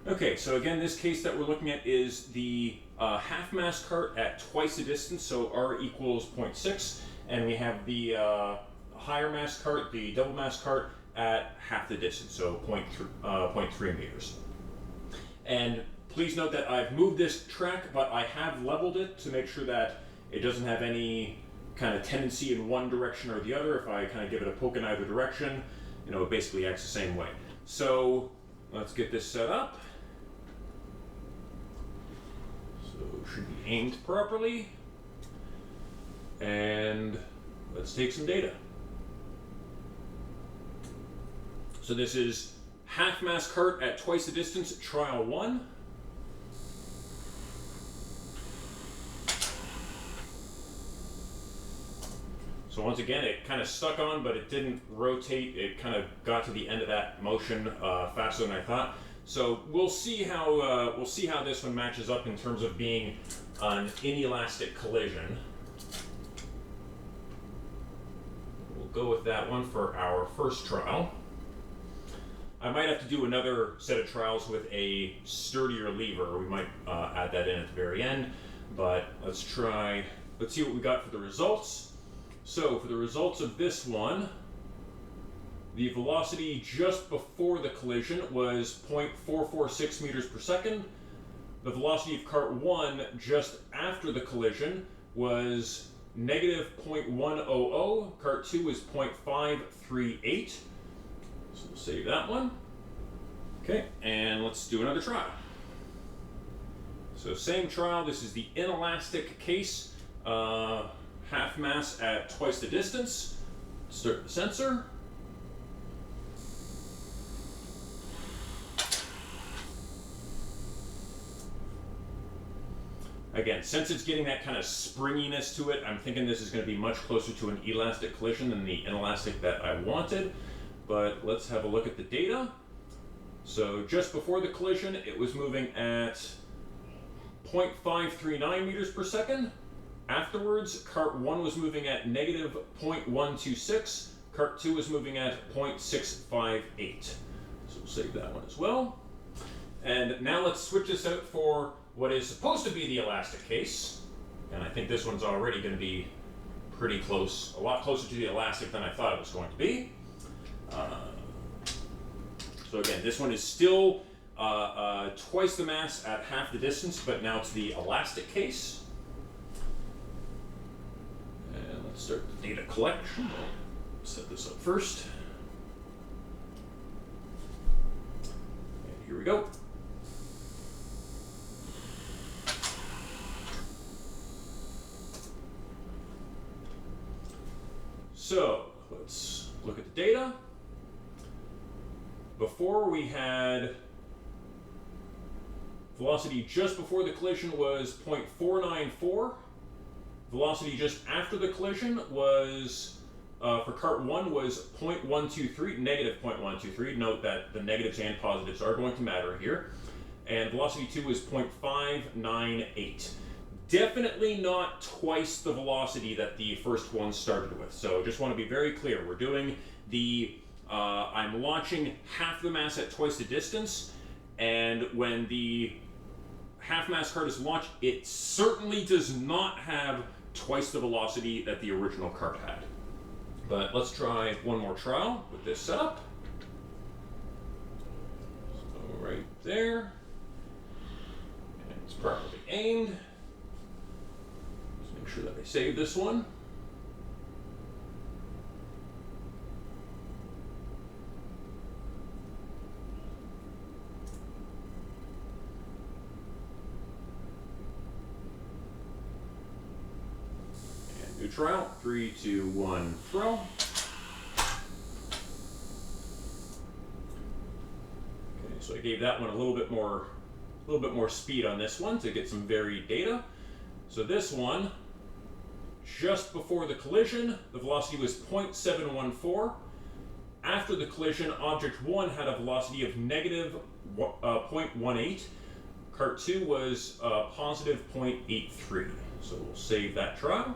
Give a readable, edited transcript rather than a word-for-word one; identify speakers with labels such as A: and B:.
A: Okay, so again, this case that we're looking at is the half-mass cart at twice the distance, so r equals 0.6, and we have the higher mass cart, the double mass cart, at half the distance, so 0.3 meters. And please note that I've moved this track, but I have leveled it to make sure that it doesn't have any kind of tendency in one direction or the other. If I kind of give it a poke in either direction, it basically acts the same way. So let's get this set up. So it should be aimed properly. And let's take some data. So this is half mass cart at twice the distance, trial 1. So once again, it kind of stuck on, but it didn't rotate. It kind of got to the end of that motion faster than I thought. So we'll see how this one matches up in terms of being an inelastic collision. We'll go with that one for our first trial. I might have to do another set of trials with a sturdier lever. We might add that in at the very end, but let's see what we got for the results. So for the results of this one, the velocity just before the collision was 0.446 meters per second. The velocity of cart 1 just after the collision was negative 0.100. Cart 2 was 0.538. So we'll save that one. Okay, and let's do another trial. So same trial, this is the inelastic case. Half mass at twice the distance. Start the sensor. Again, since it's getting that kind of springiness to it, I'm thinking this is going to be much closer to an elastic collision than the inelastic that I wanted. But let's have a look at the data. So just before the collision, it was moving at 0.539 meters per second. Afterwards, cart 1 was moving at negative 0.126. Cart 2 was moving at 0.658. So we'll save that one as well. And now let's switch this out for what is supposed to be the elastic case. And I think this one's already going to be pretty close, a lot closer to the elastic than I thought it was going to be. So again, this one is still twice the mass at half the distance, but now it's the elastic case. And let's start the data collection. I'll set this up first. And here we go. So let's look at the data. Before we had velocity just before the collision was 0.494. Velocity just after the collision was, for cart 1 was 0.123, negative 0.123. Note that the negatives and positives are going to matter here. And velocity 2 was 0.598. Definitely not twice the velocity that the first one started with. So just want to be very clear. We're doing the, I'm launching half the mass at twice the distance. And when the half mass cart is launched, it certainly does not have twice the velocity that the original cart had. But let's try one more trial with this setup. So right there. And it's properly aimed. Just make sure that I save this one. New trial, 3, 2, 1, throw. Okay, so I gave that one a little bit more speed on this one to get some varied data. So this one, just before the collision, the velocity was 0.714. After the collision, object 1 had a velocity of negative 0.18. Cart 2 was positive 0.83. So we'll save that trial.